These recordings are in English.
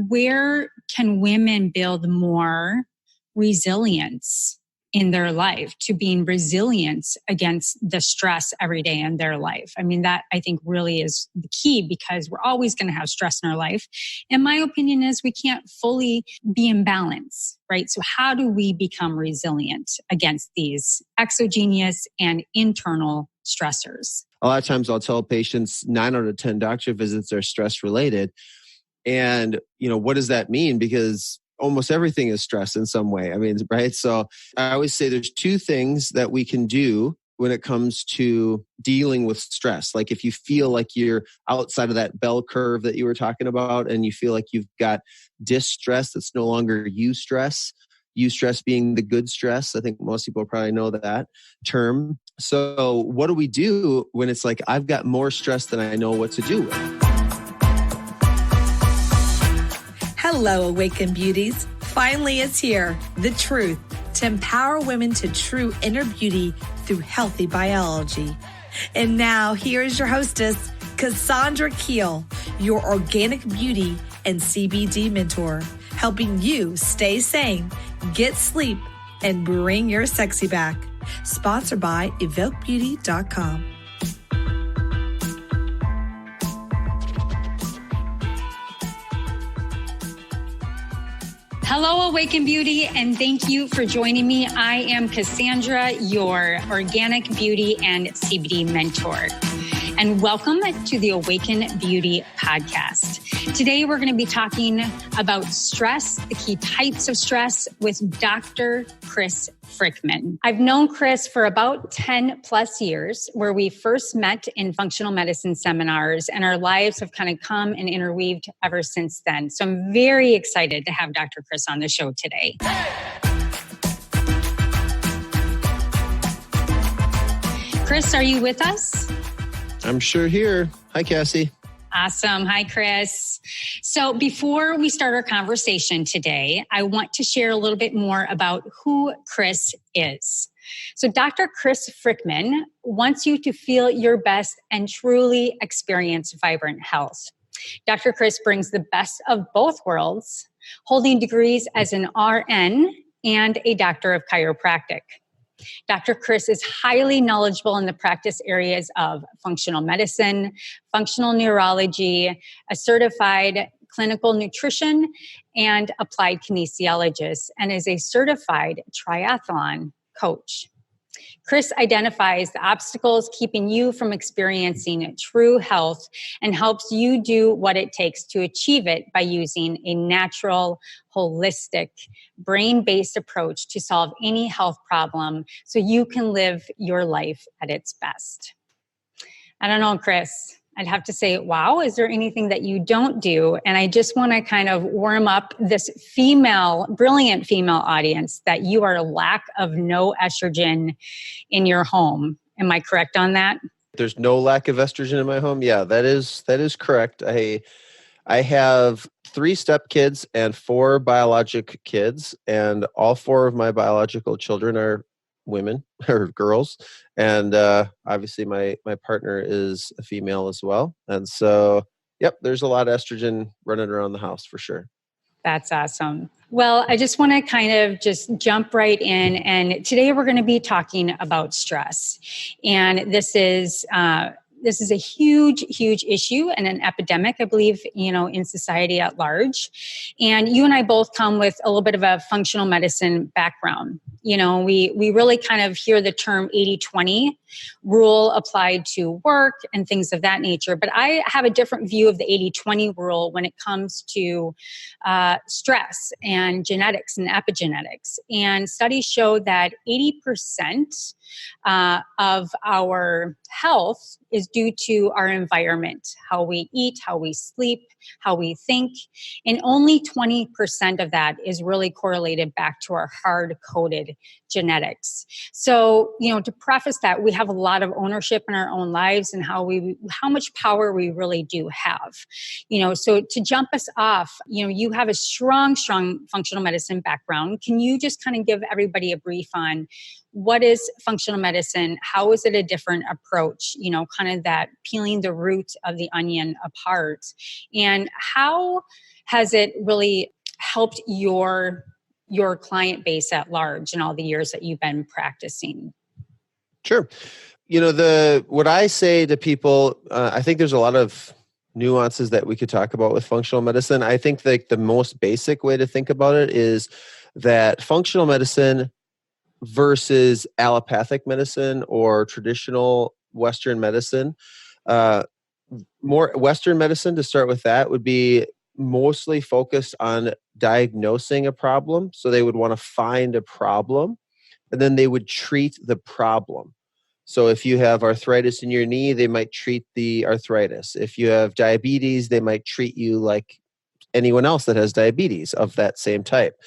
where can women build more resilience in their life, to being resilient against the stress every day in their life? I mean, that I think really is the key, because we're always going to have stress in our life. And my opinion is we can't fully be in balance, right? So how do we become resilient against these exogenous and internal stressors? A lot of times I'll tell patients 9 out of 10 doctor visits are stress related. And, what does that mean? Because almost everything is stress in some way. I mean, right? So I always say there's 2 things that we can do when it comes to dealing with stress. Like if you feel like you're outside of that bell curve that you were talking about, and you feel like you've got distress that's no longer eustress being the good stress. I think most people probably know that term. So what do we do when it's like, I've got more stress than I know what to do with? Hello, Awakened Beauties. Finally, it's here. The truth to empower women to true inner beauty through healthy biology. And now, here is your hostess, Cassandra Keel, your organic beauty and CBD mentor, helping you stay sane, get sleep, and bring your sexy back. Sponsored by evokebeauty.com. Hello, Awaken Beauty, and thank you for joining me. I am Cassandra, your organic beauty and CBD mentor. And welcome to the Awaken Beauty podcast. Today, we're going to be talking about stress, the key types of stress, with Dr. Chris Frykman. I've known Chris for about 10 plus years, where we first met in functional medicine seminars, and our lives have kind of come and interweaved ever since then. So I'm very excited to have Dr. Chris on the show today. Chris, are you with us? I'm sure here. Hi, Cassie. Awesome. Hi, Chris. So before we start our conversation today, I want to share a little bit more about who Chris is. So Dr. Chris Frykman wants you to feel your best and truly experience vibrant health. Dr. Chris brings the best of both worlds, holding degrees as an RN and a doctor of chiropractic. Dr. Chris is highly knowledgeable in the practice areas of functional medicine, functional neurology, a certified clinical nutrition, and applied kinesiologist, and is a certified triathlon coach. Chris identifies the obstacles keeping you from experiencing true health and helps you do what it takes to achieve it by using a natural, holistic, brain-based approach to solve any health problem so you can live your life at its best. I don't know, Chris. I'd have to say, wow, is there anything that you don't do? And I just want to kind of warm up this brilliant female audience that you are a lack of no estrogen in your home. Am I correct on that? There's no lack of estrogen in my home. Yeah, that is correct. I have 3 stepkids and 4 biologic kids, and all 4 of my biological children are women or girls. And obviously my partner is a female as well. And so, yep, there's a lot of estrogen running around the house for sure. That's awesome. Well, I just want to kind of just jump right in. And today we're going to be talking about stress. And this is a huge, huge issue and an epidemic, I believe, in society at large. And you and I both come with a little bit of a functional medicine background. We really kind of hear the term 80-20 rule applied to work and things of that nature. But I have a different view of the 80-20 rule when it comes to stress and genetics and epigenetics. And studies show that 80% of our health is due to our environment, how we eat, how we sleep, how we think. And only 20% of that is really correlated back to our hard-coded genetics. So, to preface that, we have a lot of ownership in our own lives and how much power we really do have. So to jump us off, you have a strong functional medicine background. Can you just kind of give everybody a brief on what is functional medicine? How is it a different approach? Kind of that peeling the root of the onion apart. And how has it really helped your client base at large in all the years that you've been practicing? Sure. What I say to people, I think there's a lot of nuances that we could talk about with functional medicine. I think the most basic way to think about it is that functional medicine versus allopathic medicine or traditional Western medicine, more Western medicine, to start with, that would be mostly focused on diagnosing a problem. So they would want to find a problem, and then they would treat the problem. So if you have arthritis in your knee, they might treat the arthritis. If you have diabetes, they might treat you like anyone else that has diabetes of that same type.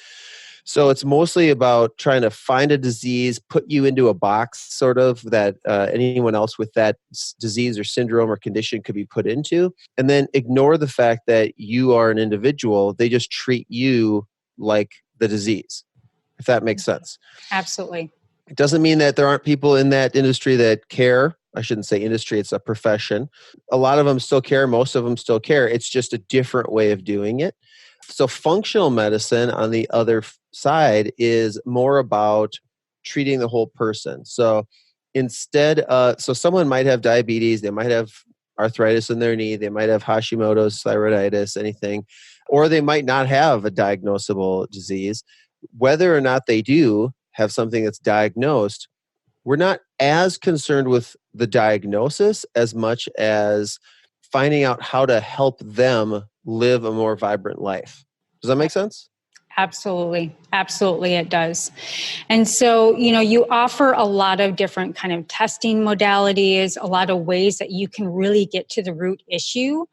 So it's mostly about trying to find a disease, put you into a box sort of that anyone else with that disease or syndrome or condition could be put into, and then ignore the fact that you are an individual. They just treat you like the disease, if that makes sense. Absolutely. It doesn't mean that there aren't people in that industry that care. I shouldn't say industry, it's a profession. A lot of them still care. Most of them still care. It's just a different way of doing it. So functional medicine, on the other side, is more about treating the whole person. So so someone might have diabetes, they might have arthritis in their knee, they might have Hashimoto's, thyroiditis, anything, or they might not have a diagnosable disease. Whether or not they do have something that's diagnosed, we're not as concerned with the diagnosis as much as finding out how to help them live a more vibrant life. Does that make sense? Absolutely. Absolutely, it does. And so, you offer a lot of different kind of testing modalities, a lot of ways that you can really get to the root issue.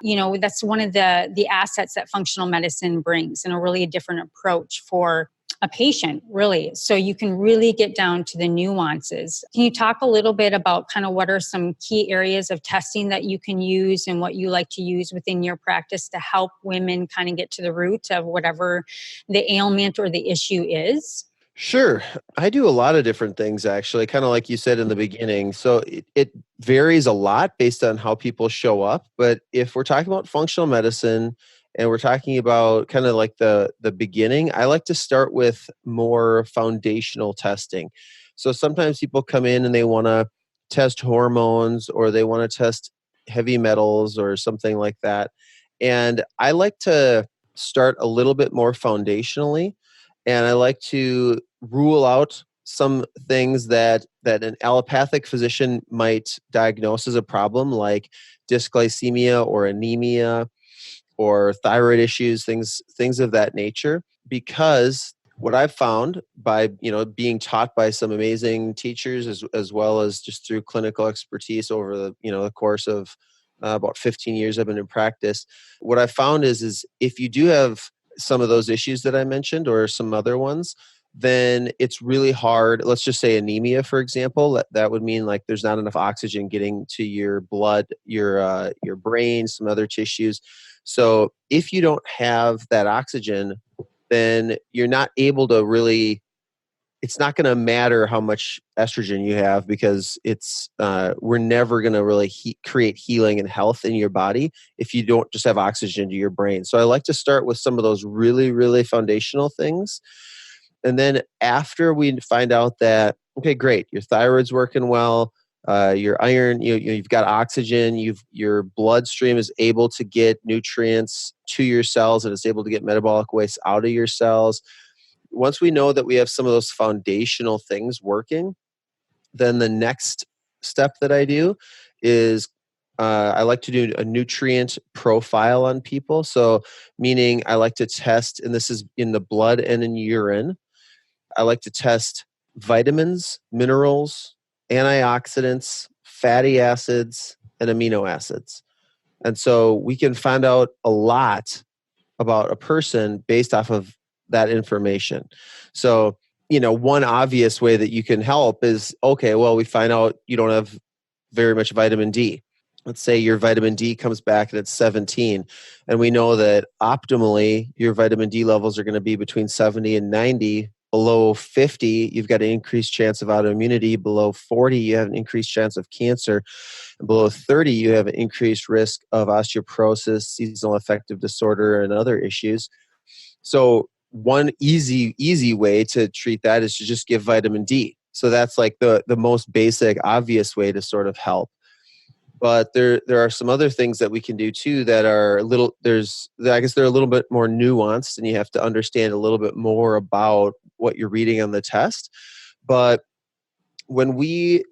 That's one of the assets that functional medicine brings, and a really different approach for a patient, really. So you can really get down to the nuances. Can you talk a little bit about kind of what are some key areas of testing that you can use and what you like to use within your practice to help women kind of get to the root of whatever the ailment or the issue is? Sure. I do a lot of different things, actually, kind of like you said in the beginning. So it varies a lot based on how people show up. But if we're talking about functional medicine, and we're talking about kind of like the beginning, I like to start with more foundational testing. So sometimes people come in and they want to test hormones, or they want to test heavy metals or something like that. And I like to start a little bit more foundationally, and I like to rule out some things that an allopathic physician might diagnose as a problem, like dysglycemia or anemia, or thyroid issues, things of that nature. Because what I've found by being taught by some amazing teachers, as well as just through clinical expertise over the course of about 15 years I've been in practice, what I've found is if you do have some of those issues that I mentioned or some other ones, then it's really hard. Let's just say anemia, for example. That would mean like there's not enough oxygen getting to your blood, your brain, some other tissues. So if you don't have that oxygen, then you're not able to really, it's not going to matter how much estrogen you have, because we're never going to really create healing and health in your body if you don't just have oxygen to your brain. So I like to start with some of those really, really foundational things. And then after we find out that, okay, great, your thyroid's working well, your iron, you've got oxygen, your bloodstream is able to get nutrients to your cells, and it's able to get metabolic waste out of your cells. Once we know that we have some of those foundational things working, then the next step that I do is I like to do a nutrient profile on people. So meaning I like to test, and this is in the blood and in urine, I like to test vitamins, minerals, antioxidants, fatty acids, and amino acids. And so we can find out a lot about a person based off of that information. So, one obvious way that you can help is, okay, well, we find out you don't have very much vitamin D. Let's say your vitamin D comes back and it's 17, and we know that optimally your vitamin D levels are going to be between 70 and 90 Below 50, you've got an increased chance of autoimmunity. Below 40, you have an increased chance of cancer. And below 30, you have an increased risk of osteoporosis, seasonal affective disorder, and other issues. So one easy way to treat that is to just give vitamin D. So that's like the most basic, obvious way to sort of help. But there are some other things that we can do too that are a little, I guess they're a little bit more nuanced, and you have to understand a little bit more about what you're reading on the test. But when we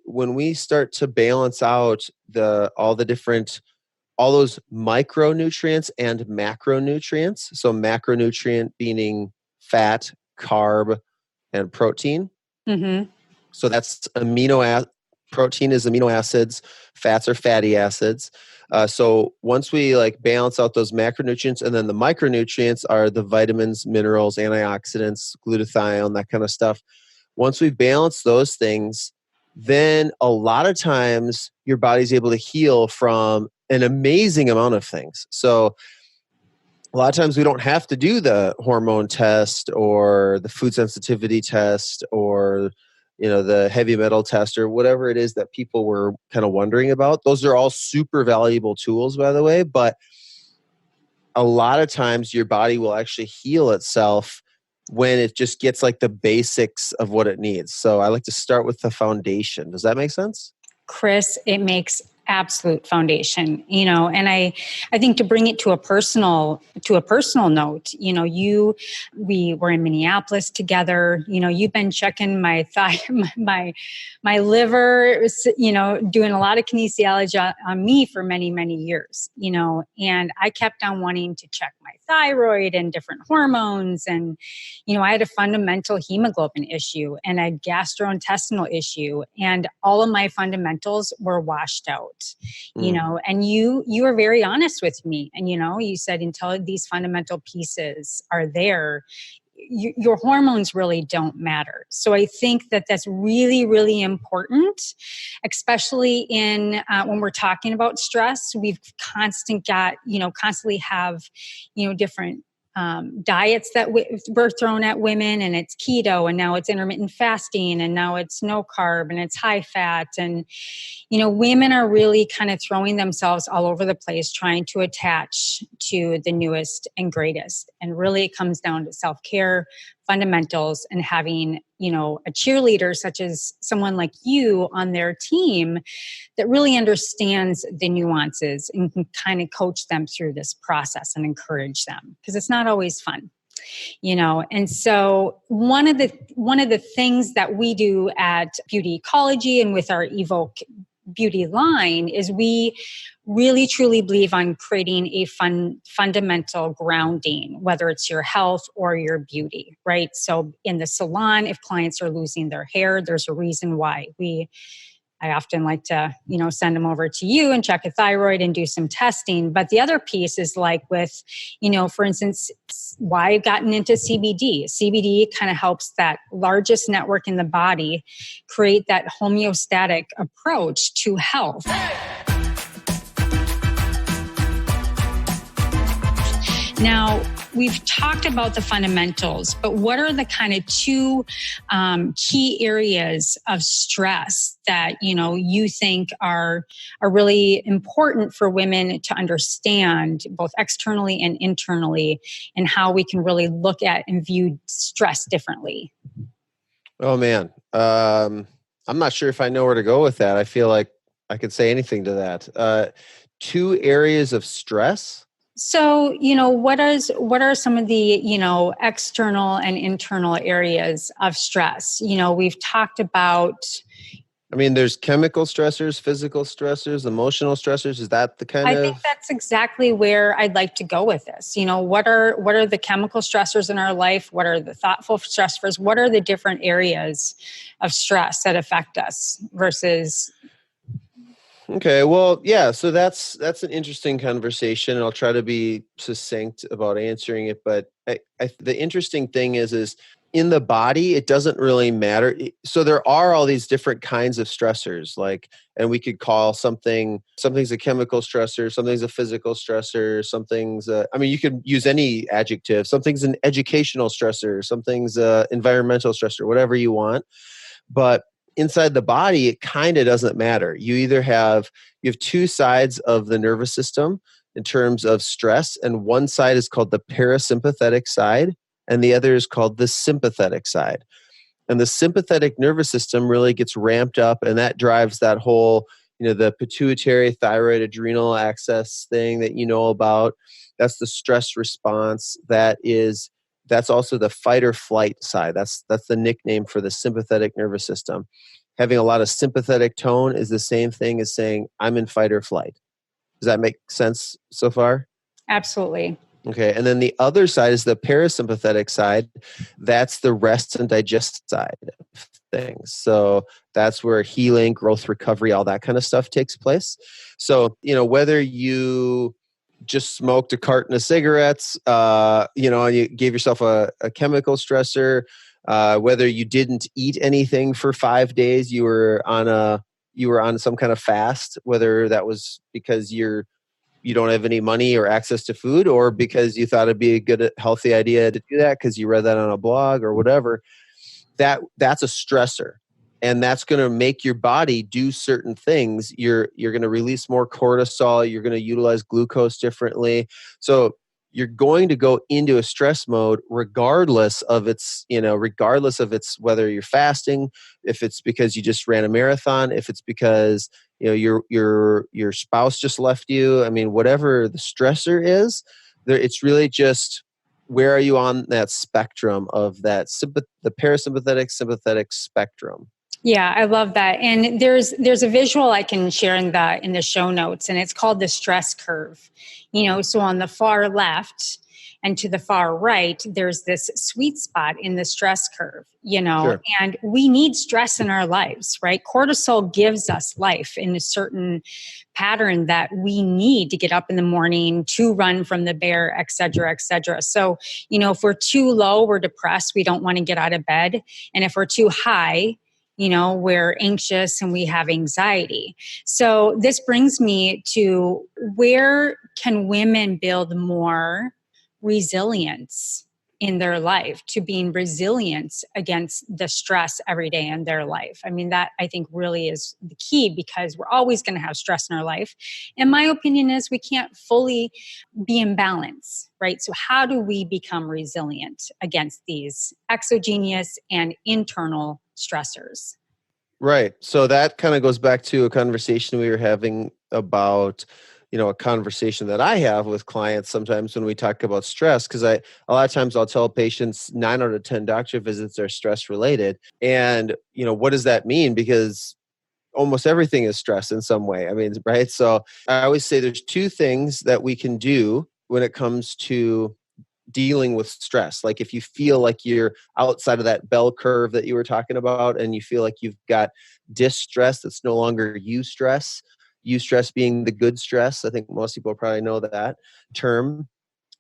start to balance out all those micronutrients and macronutrients, so macronutrient meaning fat, carb, and protein. Mm-hmm. So that's protein is amino acids, fats are fatty acids. So once we like balance out those macronutrients, and then the micronutrients are the vitamins, minerals, antioxidants, glutathione, that kind of stuff. Once we balance those things, then a lot of times your body's able to heal from an amazing amount of things. So a lot of times we don't have to do the hormone test or the food sensitivity test or the heavy metal test or whatever it is that people were kind of wondering about. Those are all super valuable tools, by the way, but a lot of times your body will actually heal itself when it just gets like the basics of what it needs. So I like to start with the foundation. Does that make sense? Chris, it makes absolute foundation, and I think to bring it to a personal note, we were in Minneapolis together, you've been checking my thigh, my liver, doing a lot of kinesiology on me for many, many years, and I kept on wanting to check my thyroid and different hormones. And, I had a fundamental hemoglobin issue and a gastrointestinal issue, and all of my fundamentals were washed out, and you were very honest with me. And, you said, until these fundamental pieces are there, your hormones really don't matter. So I think that that's really, really important, especially in when we're talking about stress. We've constantly have, different diets that were thrown at women, and it's keto, and now it's intermittent fasting, and now it's no carb, and it's high fat. And, women are really kind of throwing themselves all over the place, trying to attach to the newest and greatest. And really it comes down to self-care fundamentals and having, a cheerleader such as someone like you on their team that really understands the nuances and can kind of coach them through this process and encourage them, because it's not always fun. And so one of the things that we do at Beauty Ecology and with our Evoke Beauty line is we really truly believe on creating a fundamental grounding, whether it's your health or your beauty, right? So in the salon, if clients are losing their hair, there's a reason why. I often like to, send them over to you and check a thyroid and do some testing. But the other piece is like with, for instance, why I've gotten into CBD. CBD kind of helps that largest network in the body create that homeostatic approach to health. Now, we've talked about the fundamentals, but what are the kind of two key areas of stress that, you think are really important for women to understand, both externally and internally, and how we can really look at and view stress differently? Oh, man. I'm not sure if I know where to go with that. I feel like I could say anything to that. Two areas of stress. So, what are some of the, external and internal areas of stress? We've talked about... there's chemical stressors, physical stressors, emotional stressors. Is that the kind of... I think that's exactly where I'd like to go with this. What are the chemical stressors in our life? What are the thoughtful stressors? What are the different areas of stress that affect us versus... Okay, well, yeah, so that's an interesting conversation, and I'll try to be succinct about answering it. But the interesting thing is in the body, it doesn't really matter. So there are all these different kinds of stressors, and we could call something's a chemical stressor, something's a physical stressor, you could use any adjective. Something's an educational stressor, something's a environmental stressor, whatever you want. But inside the body, it kind of doesn't matter. You have two sides of the nervous system in terms of stress, and one side is called the parasympathetic side, and the other is called the sympathetic side. And the sympathetic nervous system really gets ramped up, and that drives that whole, the pituitary, thyroid, adrenal axis thing that you know about. That's the stress response. That's also the fight or flight side. That's the nickname for the sympathetic nervous system. Having a lot of sympathetic tone is the same thing as saying, I'm in fight or flight. Does that make sense so far? Absolutely. Okay. And then the other side is the parasympathetic side. That's the rest and digest side of things. So that's where healing, growth, recovery, all that kind of stuff takes place. So, whether you just smoked a carton of cigarettes, and you gave yourself a chemical stressor, whether you didn't eat anything for 5 days, you were on some kind of fast, whether that was because you don't have any money or access to food, or because you thought it'd be a good, healthy idea to do that because you read that on a blog or whatever, that's a stressor. And that's going to make your body do certain things. You're going to release more cortisol. You're going to utilize glucose differently. So you're going to go into a stress mode regardless of whether you're fasting, if it's because you just ran a marathon, if it's because your spouse just left you. Whatever the stressor is, it's really just, where are you on that spectrum of the parasympathetic sympathetic spectrum? Yeah, I love that. And there's a visual I can share in the show notes, and it's called the stress curve. So on the far left and to the far right, there's this sweet spot in the stress curve, Sure. And we need stress in our lives, right? Cortisol gives us life in a certain pattern that we need to get up in the morning, to run from the bear, et cetera, et cetera. So, if we're too low, we're depressed. We don't want to get out of bed. And if we're too high, we're anxious and we have anxiety. So this brings me to, where can women build more resilience in their life, to being resilient against the stress every day in their life? That I think really is the key, because we're always going to have stress in our life. And my opinion is we can't fully be in balance, right? So how do we become resilient against these exogenous and internal stressors? Right. So that kind of goes back to a conversation we were having about, a conversation that I have with clients sometimes when we talk about stress, because a lot of times I'll tell patients 9 out of 10 doctor visits are stress related. And, what does that mean? Because almost everything is stress in some way. Right. So I always say there's two things that we can do when it comes to dealing with stress. Like if you feel like you're outside of that bell curve that you were talking about, and you feel like you've got distress that's no longer eustress being the good stress. I think most people probably know that term.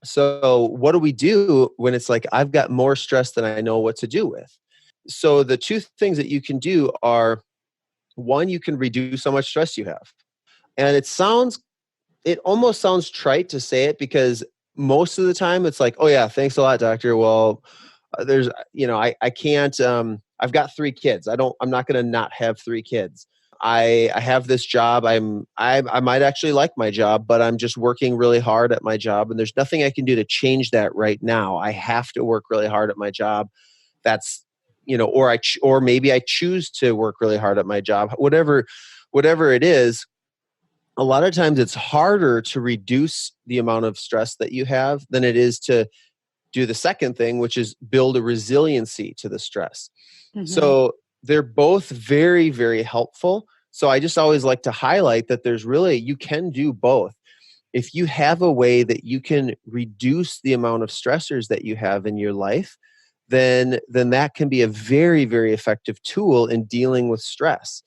So what do we do when it's like, I've got more stress than I know what to do with? So the two things that you can do are, one, you can reduce how much stress you have. And it almost sounds trite to say it, because most of the time it's like, oh yeah, thanks a lot, doctor. Well, I can't, I've got 3 kids. I'm not going to not have 3 kids. I have this job. I might actually like my job, but I'm just working really hard at my job, and there's nothing I can do to change that right now. I have to work really hard at my job. That's, or maybe I choose to work really hard at my job. Whatever it is, a lot of times it's harder to reduce the amount of stress that you have than it is to do the second thing, which is build a resiliency to the stress. Mm-hmm. So they're both very, very helpful. So I just always like to highlight that you can do both. If you have a way that you can reduce the amount of stressors that you have in your life, then that can be a very, very effective tool in dealing with stress.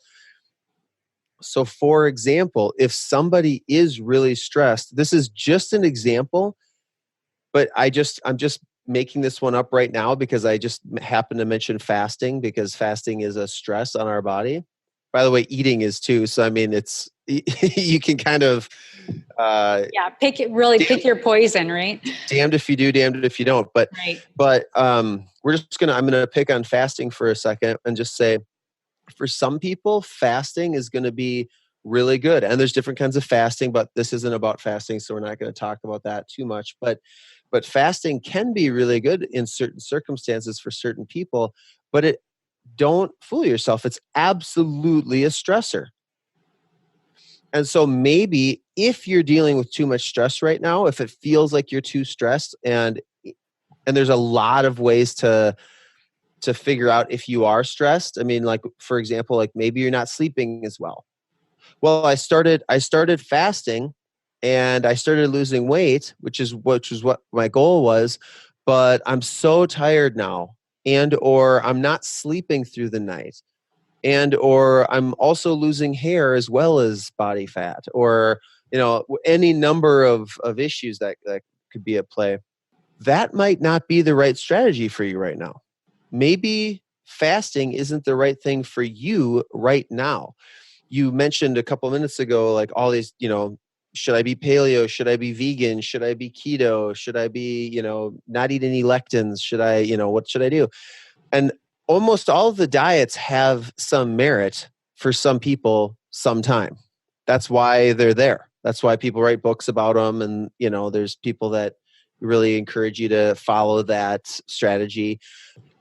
So for example, if somebody is really stressed, this is just an example, but I'm just making this one up right now because I just happened to mention fasting because fasting is a stress on our body. By the way, eating is too. So, I mean, it's, you can kind of, pick your poison, right? Damned if you do, damned if you don't. But, right. I'm going to pick on fasting for a second and just say, for some people, fasting is going to be really good. And there's different kinds of fasting, but this isn't about fasting. So we're not going to talk about that too much, but fasting can be really good in certain circumstances for certain people, but don't fool yourself. It's absolutely a stressor. And so maybe if you're dealing with too much stress right now, if it feels like you're too stressed, and there's a lot of ways to figure out if you are stressed. I mean, like, for example, like maybe you're not sleeping as well. Well, I started fasting and I started losing weight, which was what my goal was, but I'm so tired now, and or I'm not sleeping through the night, and or I'm also losing hair as well as body fat, or any number of issues that could be at play. That might not be the right strategy for you right now. Maybe fasting isn't the right thing for you right now. You mentioned a couple minutes ago, like all these, should I be paleo? Should I be vegan? Should I be keto? Should I be, not eat any lectins? Should I, what should I do? And almost all of the diets have some merit for some people sometime. That's why they're there. That's why people write books about them. And, there's people that really encourage you to follow that strategy.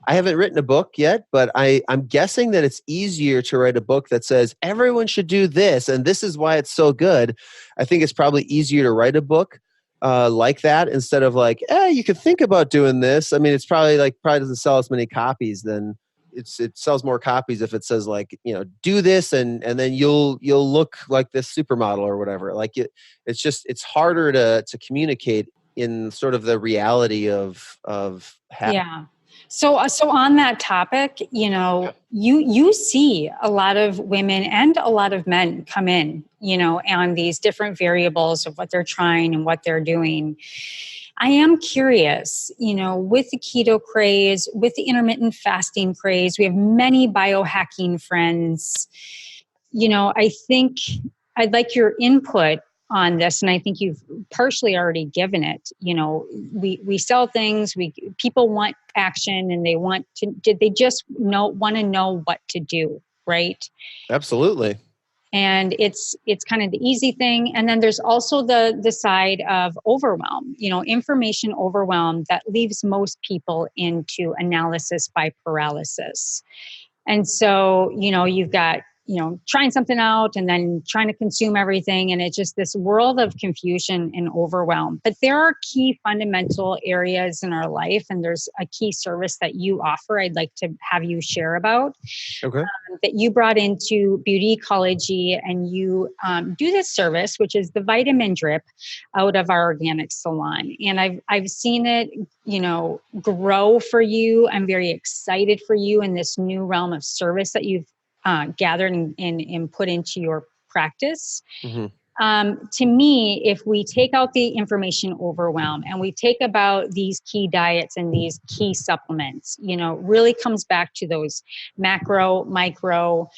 I haven't written a book yet, but I'm guessing that it's easier to write a book that says everyone should do this and this is why it's so good. I think it's probably easier to write a book like that instead of like, you could think about doing this. I mean, it's probably doesn't sell as many copies than it sells more copies if it says like, do this and then you'll look like this supermodel or whatever. Like it's harder to communicate in sort of the reality of having. Yeah. So on that topic, you see a lot of women and a lot of men come in, on these different variables of what they're trying and what they're doing. I am curious, with the keto craze, with the intermittent fasting craze, we have many biohacking friends. I think I'd like your input on this, and I think you've partially already given it. We sell things, people want action, and they just want to know what to do, right? Absolutely. And it's kind of the easy thing. And then there's also the side of overwhelm, information overwhelm that leaves most people into analysis by paralysis. And so, you've got, trying something out and then trying to consume everything. And it's just this world of confusion and overwhelm. But there are key fundamental areas in our life. And there's a key service that you offer I'd like to have you share about. Okay. That you brought into Beauty Ecology, and you do this service, which is the vitamin drip out of our organic salon. And I've seen it, grow for you. I'm very excited for you in this new realm of service that you've gathered and put into your practice. Mm-hmm. To me, if we take out the information overwhelm and we take about these key diets and these key supplements, really comes back to those macro, micro,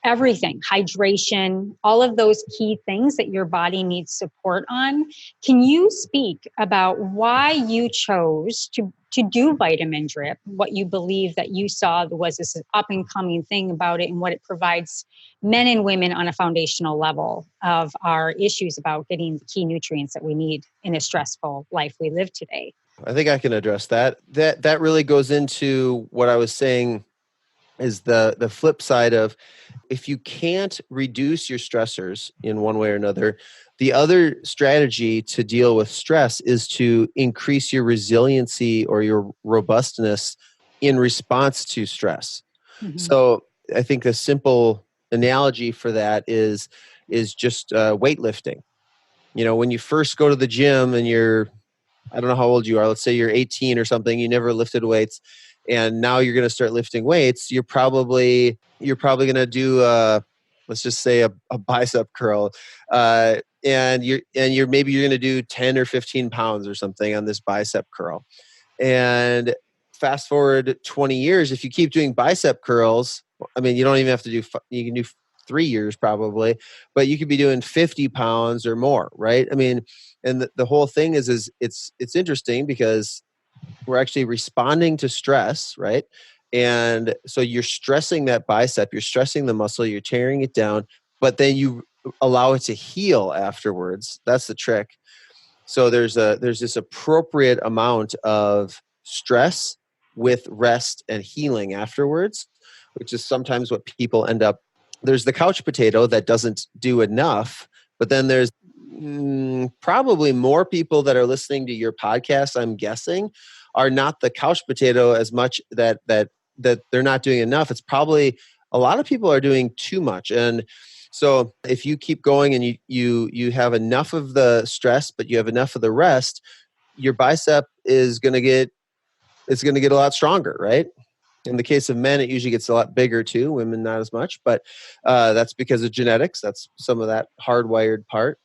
everything, hydration, all of those key things that your body needs support on. Can you speak about why you chose to do vitamin drip, what you believe that you saw was this up and coming thing about it, and what it provides men and women on a foundational level of our issues about getting the key nutrients that we need in a stressful life we live today? I think I can address that. That really goes into what I was saying is the flip side of, if you can't reduce your stressors in one way or another, the other strategy to deal with stress is to increase your resiliency or your robustness in response to stress. Mm-hmm. So I think the simple analogy for that is just weightlifting. When you first go to the gym and I don't know how old you are, let's say you're 18 or something, you never lifted weights, and now you're going to start lifting weights, you're probably going to do let's just say a bicep curl. and maybe you're going to do 10 or 15 pounds or something on this bicep curl. And fast forward 20 years, if you keep doing bicep curls, I mean, you don't even have to do, you can do 3 years probably, but you could be doing 50 pounds or more, right? I mean, and the whole thing is it's interesting because we're actually responding to stress, right? And so you're stressing that bicep, you're stressing the muscle, you're tearing it down, but then you allow it to heal afterwards. That's the trick. So there's this appropriate amount of stress with rest and healing afterwards, which is sometimes what people end up. There's the couch potato that doesn't do enough, but then there's probably more people that are listening to your podcast, I'm guessing, are not the couch potato as much that they're not doing enough. It's probably a lot of people are doing too much. And so if you keep going and you have enough of the stress, but you have enough of the rest, your bicep is going to get a lot stronger, right? In the case of men, it usually gets a lot bigger too. Women, not as much, but that's because of genetics. That's some of that hardwired part.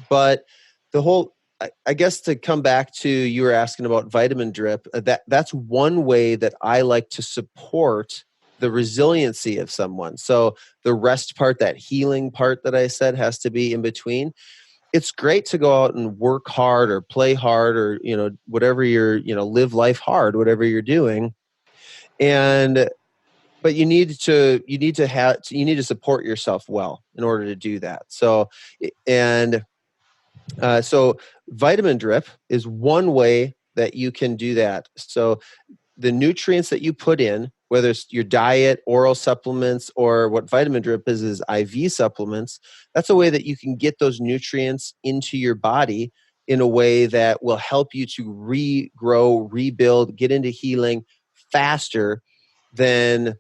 But the whole, I guess to come back to, you were asking about vitamin drip, that's one way that I like to support the resiliency of someone. So the rest part, that healing part that I said has to be in between. It's great to go out and work hard or play hard or, whatever live life hard, whatever you're doing. But you need to support yourself well in order to do that. So vitamin drip is one way that you can do that. So the nutrients that you put in, whether it's your diet, oral supplements, or what vitamin drip is IV supplements, that's a way that you can get those nutrients into your body in a way that will help you to regrow, rebuild, get into healing faster than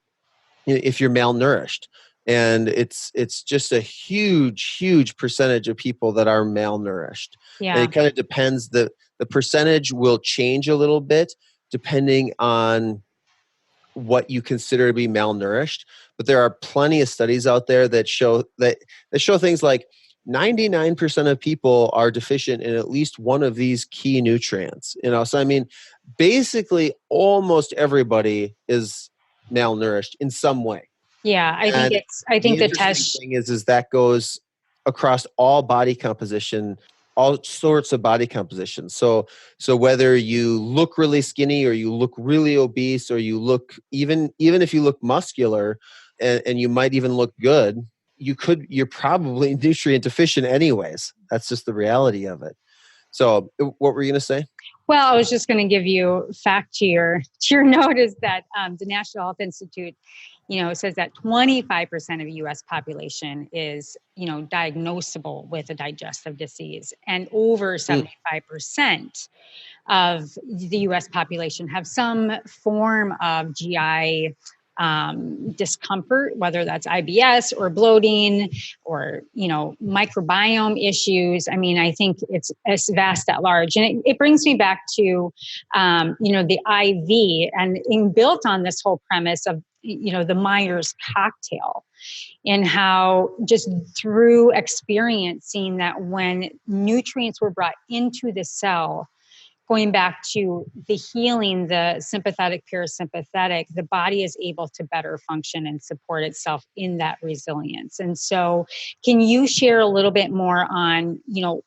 if you're malnourished. And it's just a huge percentage of people that are malnourished. Yeah. And it kind of depends. The percentage will change a little bit depending on what you consider to be malnourished. But there are plenty of studies out there that show things like 99% of people are deficient in at least one of these key nutrients. So I mean, basically almost everybody is malnourished in some way. Yeah, I think the test thing is that goes across all body composition, all sorts of body composition. So whether you look really skinny or you look really obese or you look even if you look muscular and you might even look good, you're probably nutrient deficient anyways. That's just the reality of it. So what were you going to say? Well, I was just going to give you fact to your note is that the National Health Institute, says that 25% of the U.S. population is, diagnosable with a digestive disease, and over 75% of the U.S. population have some form of GI discomfort, whether that's IBS or bloating or, microbiome issues. I mean, I think it's vast at large. And it brings me back to, the IV and built on this whole premise of, the Myers cocktail, and how just through experiencing that when nutrients were brought into the cell, going back to the healing, the sympathetic, parasympathetic, the body is able to better function and support itself in that resilience. And so can you share a little bit more on,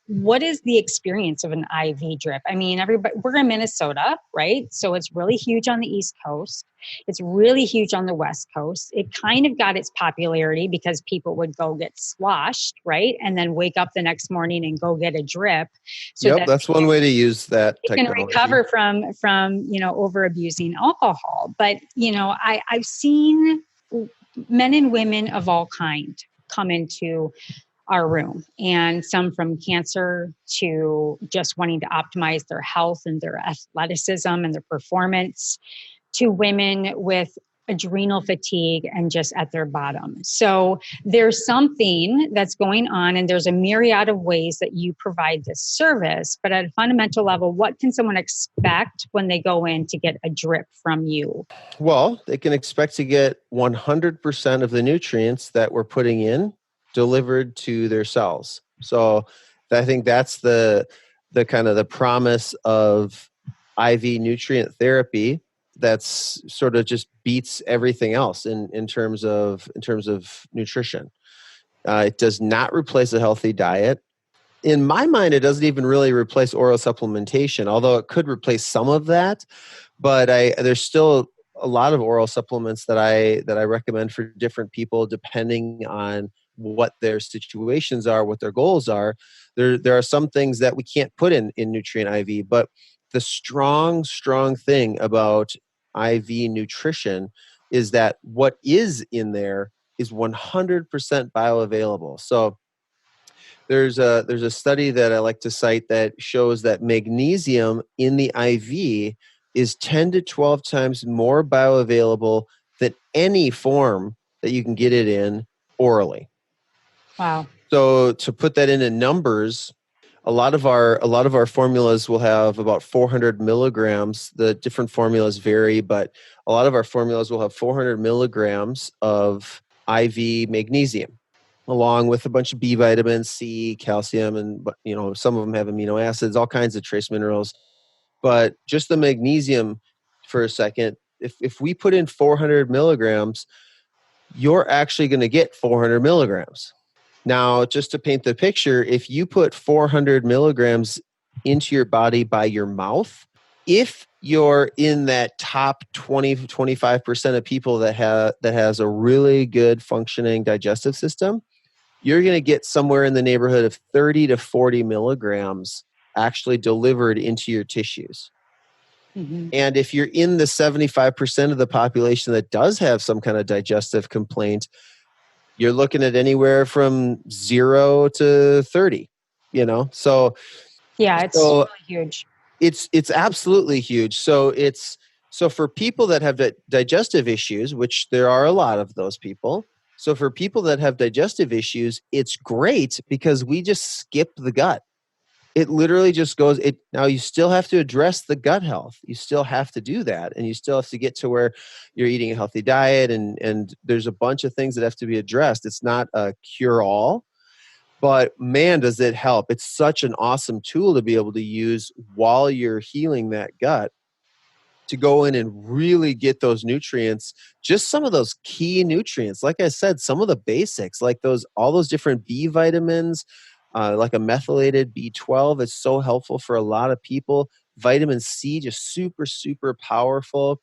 what is the experience of an IV drip? I mean, we're in Minnesota, right? So it's really huge on the East Coast. It's really huge on the West Coast. It kind of got its popularity because people would go get sloshed, right? And then wake up the next morning and go get a drip. So that's one way to use that technology. Can recover from over abusing alcohol. But I've seen men and women of all kind come into our room, and some from cancer to just wanting to optimize their health and their athleticism and their performance, to women with adrenal fatigue and just at their bottom. So there's something that's going on, and there's a myriad of ways that you provide this service. But at a fundamental level, what can someone expect when they go in to get a drip from you? Well, they can expect to get 100% of the nutrients that we're putting in delivered to their cells. So I think that's the kind of the promise of IV nutrient therapy. That's sort of just beats everything else in terms of nutrition. It does not replace a healthy diet. In my mind, it doesn't even really replace oral supplementation, although it could replace some of that. But there's still a lot of oral supplements that I recommend for different people, depending on what their situations are, what their goals are. There are some things that we can't put in nutrient IV, but the strong thing about IV nutrition is that what is in there is 100% bioavailable. So there's a study that I like to cite that shows that magnesium in the IV is 10 to 12 times more bioavailable than any form that you can get it in orally. Wow. So to put that into numbers, a lot of our formulas will have about 400 milligrams. The different formulas vary, but a lot of our formulas will have 400 milligrams of IV magnesium, along with a bunch of B vitamins, C, calcium, and some of them have amino acids, all kinds of trace minerals. But just the magnesium for a second, if we put in 400 milligrams, you're actually going to get 400 milligrams. Now, just to paint the picture, if you put 400 milligrams into your body by your mouth, if you're in that top 20-25% of people that has a really good functioning digestive system, you're going to get somewhere in the neighborhood of 30 to 40 milligrams actually delivered into your tissues. Mm-hmm. And if you're in the 75% of the population that does have some kind of digestive complaint, you're looking at anywhere from 0 to 30, So yeah, it's really huge. It's absolutely huge. So for people that have digestive issues, which there are a lot of those people. So for people that have digestive issues, it's great because we just skip the gut. It literally just goes. Now you still have to address the gut health. You still have to do that, and you still have to get to where you're eating a healthy diet, and there's a bunch of things that have to be addressed. It's not a cure-all, but man, does it help. It's such an awesome tool to be able to use while you're healing that gut, to go in and really get those nutrients, just some of those key nutrients. Like I said, some of the basics, like all those different B vitamins, like a methylated B12 is so helpful for a lot of people. Vitamin C, just super, super powerful.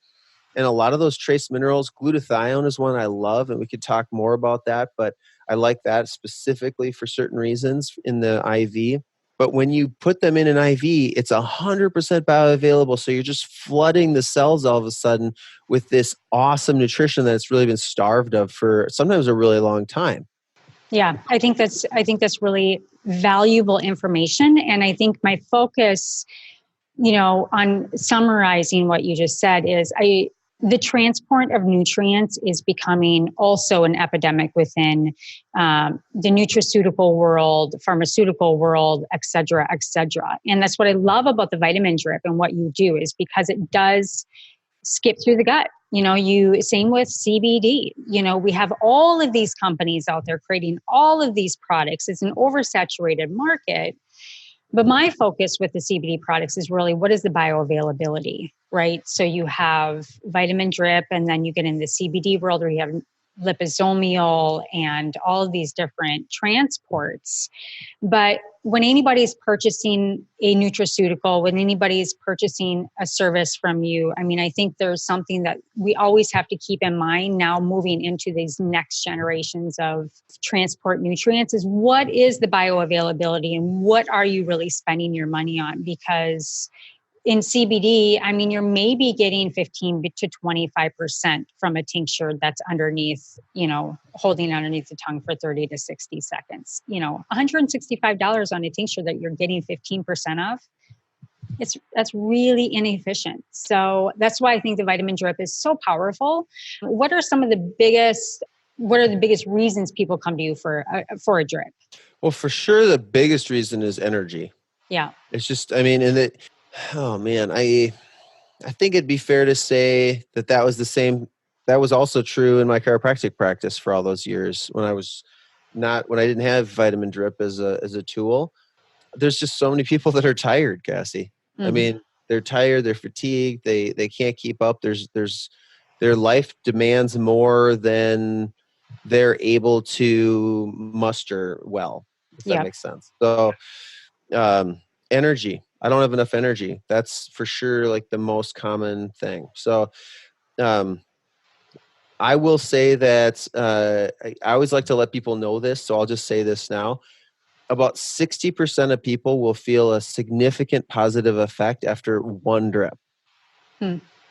And a lot of those trace minerals, glutathione is one I love, and we could talk more about that, but I like that specifically for certain reasons in the IV. But when you put them in an IV, it's 100% bioavailable. So you're just flooding the cells all of a sudden with this awesome nutrition that's really been starved of for sometimes a really long time. Yeah, I think that's really valuable information. And I think my focus, on summarizing what you just said is the transport of nutrients is becoming also an epidemic within the nutraceutical world, pharmaceutical world, et cetera, et cetera. And that's what I love about the vitamin drip and what you do is because it does skip through the gut. Same with CBD. We have all of these companies out there creating all of these products. It's an oversaturated market. But my focus with the CBD products is really what is the bioavailability, right? So you have vitamin drip, and then you get in the CBD world where you have liposomal and all of these different transports. But when anybody's purchasing a nutraceutical, when anybody's purchasing a service from you, I think there's something that we always have to keep in mind now moving into these next generations of transport nutrients is what is the bioavailability and what are you really spending your money on? Because in CBD, you're maybe getting 15 to 25% from a tincture that's underneath, holding underneath the tongue for 30 to 60 seconds. $165 on a tincture that you're getting 15% of, that's really inefficient. So that's why I think the vitamin drip is so powerful. What are the biggest reasons people come to you for a drip? Well, for sure, the biggest reason is energy. Yeah. It's just, oh man, I think it'd be fair to say that was the same. That was also true in my chiropractic practice for all those years when I was, not when I didn't have vitamin drip as a tool. There's just so many people that are tired, Cassie. I mean, they're tired, they're fatigued, they can't keep up. There's their life demands more than they're able to muster well, if that makes sense. So energy. I don't have enough energy. That's for sure like the most common thing. So I will say that I always like to let people know this, so I'll just say this now. About 60% of people will feel a significant positive effect after one drip.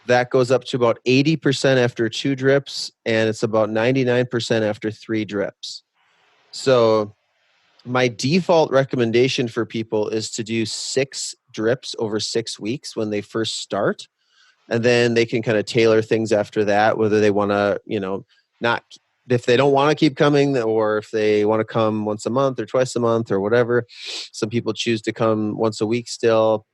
That goes up to about 80% after 2 drips, and it's about 99% after 3 drips. So my default recommendation for people is to do 6 drips over 6 weeks when they first start. And then they can kind of tailor things after that, whether they want to, not, if they don't want to keep coming, or if they want to come once a month or twice a month or whatever. Some people choose to come once a week still.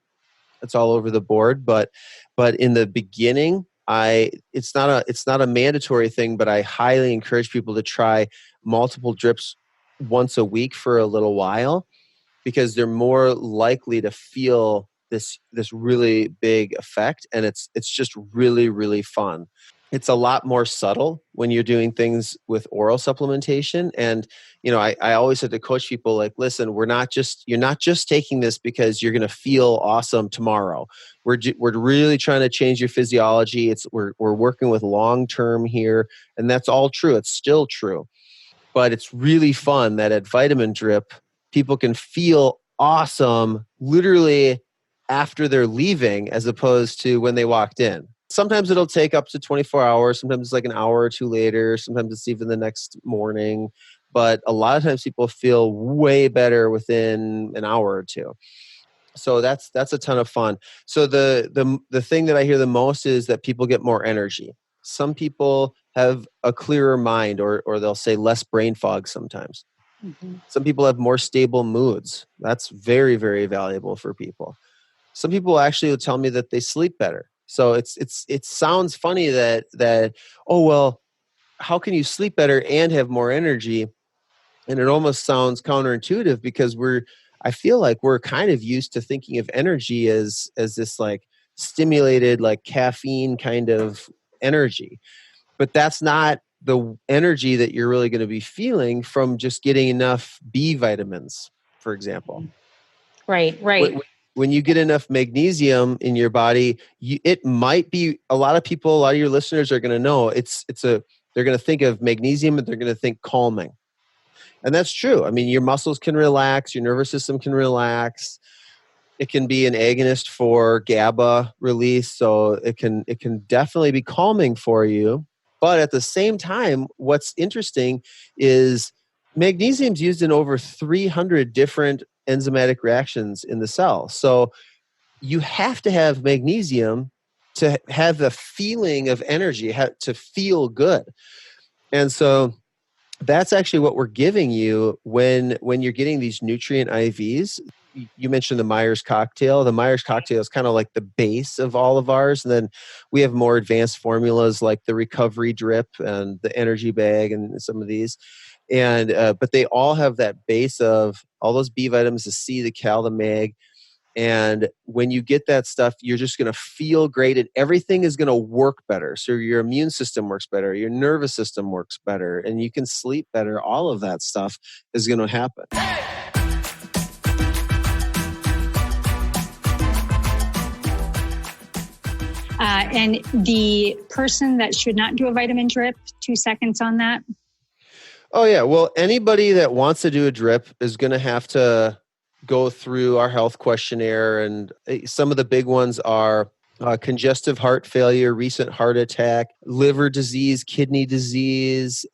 It's all over the board. But in the beginning, it's not a mandatory thing, but I highly encourage people to try multiple drips once a week for a little while, because they're more likely to feel this really big effect, and it's just really, really fun. It's a lot more subtle when you're doing things with oral supplementation. And I always have to coach people like, listen, you're not just taking this because you're going to feel awesome tomorrow. We're really trying to change your physiology. We're working with long term here, and that's all true. It's still true. But it's really fun that at Vitamin Drip, people can feel awesome literally after they're leaving, as opposed to when they walked in. Sometimes it'll take up to 24 hours. Sometimes it's like an hour or two later. Sometimes it's even the next morning. But a lot of times people feel way better within an hour or two. So that's a ton of fun. So the thing that I hear the most is that people get more energy. Some people have a clearer mind, or they'll say less brain fog sometimes. Some people have more stable moods. That's very, very valuable for people. Some people actually will tell me that they sleep better. So it sounds funny that oh, well, how can you sleep better and have more energy? And it almost sounds counterintuitive, because I feel like we're kind of used to thinking of energy as this like stimulated, like caffeine kind of energy. But that's not the energy that you're really going to be feeling from just getting enough B vitamins, for example. Right. When you get enough magnesium in your body, it might be, a lot of your listeners are going to know they're going to think of magnesium and they're going to think calming. And that's true. I mean, your muscles can relax, your nervous system can relax. It can be an agonist for GABA release, so it can definitely be calming for you. But at the same time, what's interesting is magnesium's used in over 300 different enzymatic reactions in the cell. So you have to have magnesium to have the feeling of energy, to feel good. And so that's actually what we're giving you when you're getting these nutrient IVs. You mentioned the Myers cocktail. The Myers cocktail is kind of like the base of all of ours. And then we have more advanced formulas like the recovery drip and the energy bag and some of these. And but they all have that base of all those B vitamins, the C, the Cal, the Mag. And when you get that stuff, you're just going to feel great, and everything is going to work better. So your immune system works better, your nervous system works better, and you can sleep better. All of that stuff is going to happen. And the person that should not do a vitamin drip, 2 seconds on that. Oh, yeah. Well, anybody that wants to do a drip is going to have to go through our health questionnaire. And some of the big ones are congestive heart failure, recent heart attack, liver disease, kidney disease,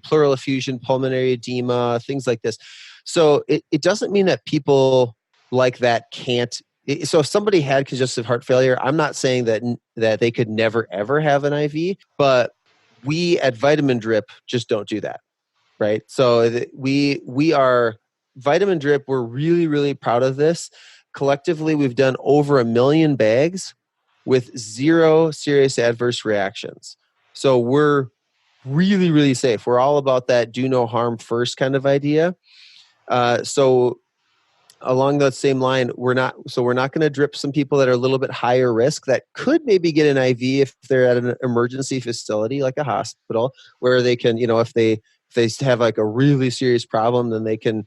pleural effusion, pulmonary edema, things like this. So it doesn't mean that people like that can't. So if somebody had congestive heart failure, I'm not saying that they could never, ever have an IV, but we at Vitamin Drip just don't do that, right? So we are Vitamin Drip. We're really, really proud of this. Collectively, we've done over 1 million bags with 0 serious adverse reactions. So we're really, really safe. We're all about that do no harm first kind of idea. So along that same line, we're not going to drip some people that are a little bit higher risk that could maybe get an IV if they're at an emergency facility like a hospital, where they can, if they have like a really serious problem, then they can,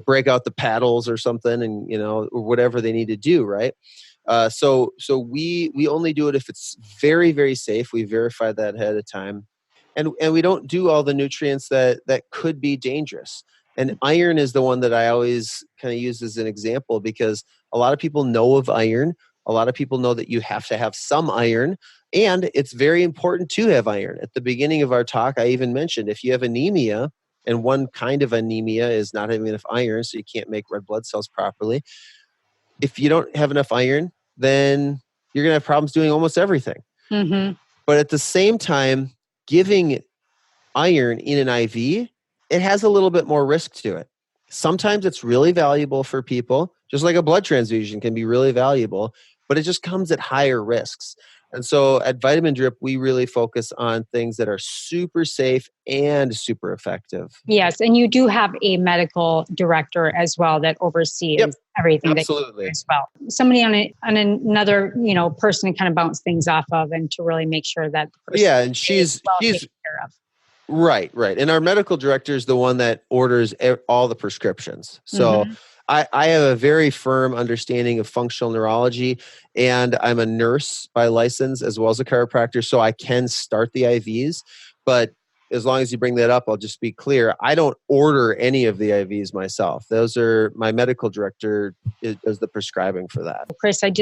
break out the paddles or something and, or whatever they need to do. Right. So we only do it if it's very, very safe. We verify that ahead of time. And we don't do all the nutrients that could be dangerous. And iron is the one that I always kind of use as an example, because a lot of people know of iron. A lot of people know that you have to have some iron, and it's very important to have iron. At the beginning of our talk, I even mentioned if you have anemia, and one kind of anemia is not having enough iron, so you can't make red blood cells properly. If you don't have enough iron, then you're going to have problems doing almost everything. Mm-hmm. But at the same time, giving iron in an IV, it has a little bit more risk to it. Sometimes it's really valuable for people, just like a blood transfusion can be really valuable, but it just comes at higher risks. And so at Vitamin Drip, we really focus on things that are super safe and super effective. Yes, and you do have a medical director as well that oversees everything. Absolutely. That as well. Somebody on another person to kind of bounce things off of, and to really make sure that the person and she's taken care of. Right. And our medical director is the one that orders all the prescriptions. So I have a very firm understanding of functional neurology, and I'm a nurse by license as well as a chiropractor, so I can start the IVs. But as long as you bring that up, I'll just be clear. I don't order any of the IVs myself. Those are my medical director does the prescribing for that. Chris, I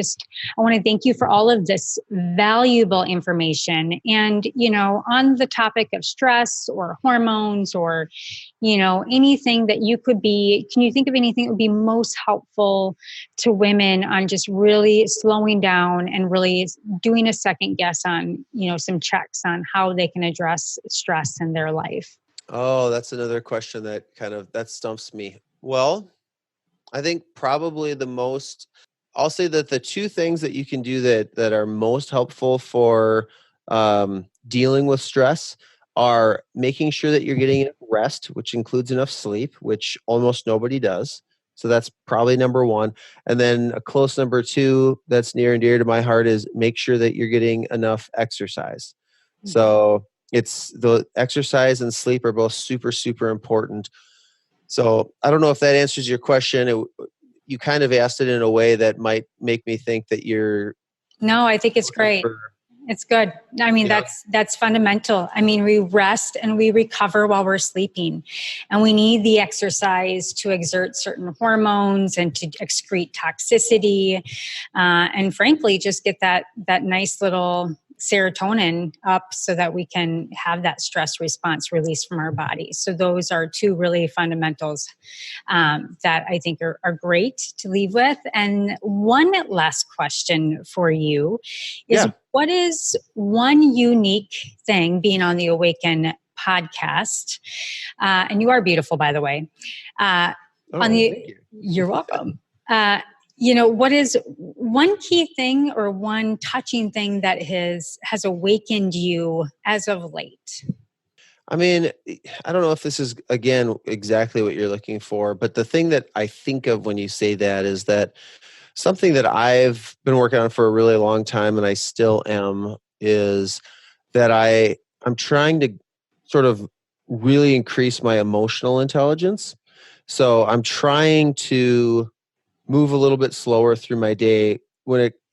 want to thank you for all of this valuable information. And, on the topic of stress or hormones or, anything that can you think of anything that would be most helpful to women on just really slowing down and really doing a second guess on, some checks on how they can address stress in their life? Oh, that's another question that that stumps me. Well, I think probably I'll say that the two things that you can do that are most helpful for dealing with stress are making sure that you're getting enough rest, which includes enough sleep, which almost nobody does. So that's probably number one. And then a close number two that's near and dear to my heart is make sure that you're getting enough exercise. Mm-hmm. So it's the exercise and sleep are both super, super important. So I don't know if that answers your question. You kind of asked it in a way that might make me think that you're... No, I think it's great. It's good. I mean, that's fundamental. I mean, we rest and we recover while we're sleeping, and we need the exercise to exert certain hormones and to excrete toxicity, and frankly, just get that nice little serotonin up so that we can have that stress response released from our body. So those are two really fundamentals that I think are great to leave with. And one last question for you is, what is one unique thing being on the Awaken podcast? And you are beautiful, by the way. Thank you. You're welcome. What is one key thing or one touching thing that has awakened you as of late? I mean, I don't know if this is, again, exactly what you're looking for, but the thing that I think of when you say that is that something that I've been working on for a really long time, and I still am, is that I'm trying to sort of really increase my emotional intelligence. So I'm trying to move a little bit slower through my day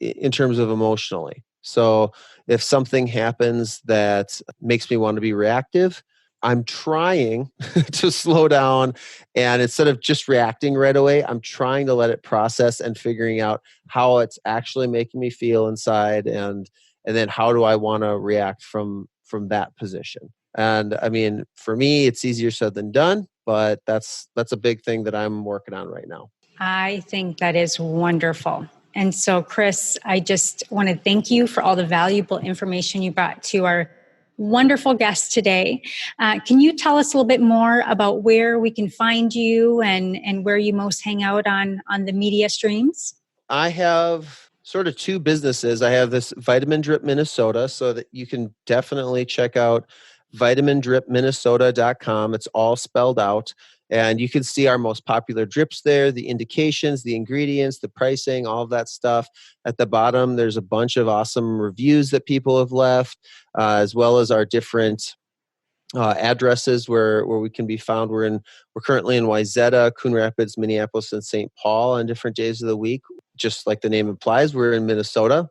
in terms of emotionally. So if something happens that makes me want to be reactive, I'm trying to slow down, and instead of just reacting right away, I'm trying to let it process and figuring out how it's actually making me feel inside, and then how do I want to react from that position. And I mean, for me, it's easier said than done, but that's a big thing that I'm working on right now. I think that is wonderful. And so, Chris, I just want to thank you for all the valuable information you brought to our wonderful guest today. Can you tell us a little bit more about where we can find you and where you most hang out on the media streams? I have sort of two businesses. I have this Vitamin Drip Minnesota, so that you can definitely check out vitamindripminnesota.com. It's all spelled out. And you can see our most popular drips there, the indications, the ingredients, the pricing, all of that stuff. At the bottom, there's a bunch of awesome reviews that people have left, as well as our different addresses where we can be found. We're currently in Wayzata, Coon Rapids, Minneapolis, and St. Paul on different days of the week. Just like the name implies, we're in Minnesota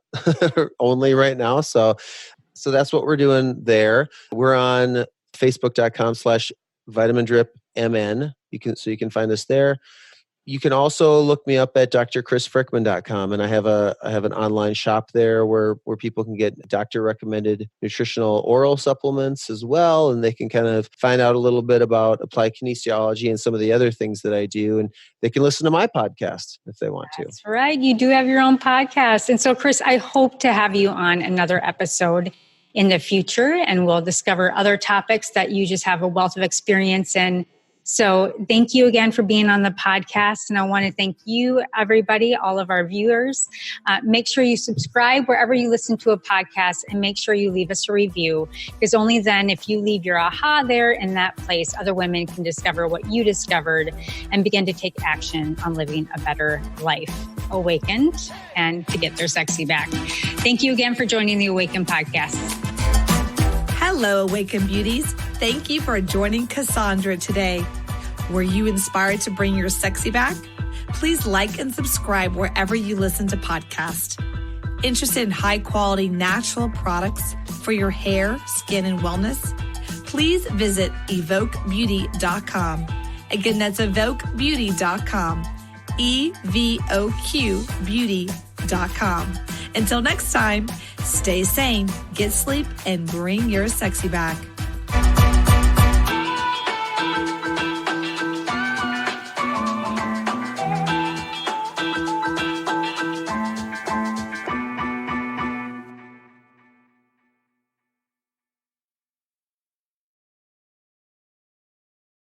only right now. So that's what we're doing there. We're on Facebook.com/vitamindripmn. You can find us there. You can also look me up at drchrisfrykman.com, and I have an online shop there where people can get doctor recommended nutritional oral supplements as well, and they can kind of find out a little bit about applied kinesiology and some of the other things that I do, and they can listen to my podcast if they want to. That's right. You do have your own podcast. And so, Chris, I hope to have you on another episode in the future, and we'll discover other topics that you just have a wealth of experience in. So thank you again for being on the podcast. And I want to thank you, everybody, all of our viewers. Make sure you subscribe wherever you listen to a podcast, and make sure you leave us a review, because only then, if you leave your aha there in that place, other women can discover what you discovered and begin to take action on living a better life, awakened, and to get their sexy back. Thank you again for joining the Awaken podcast. Hello, Awaken Beauties. Thank you for joining Cassandra today. Were you inspired to bring your sexy back? Please like and subscribe wherever you listen to podcasts. Interested in high-quality natural products for your hair, skin, and wellness? Please visit evoquebeauty.com. Again, that's evoquebeauty.com. EVOQ Beauty.com. Until next time, stay sane, get sleep, and bring your sexy back.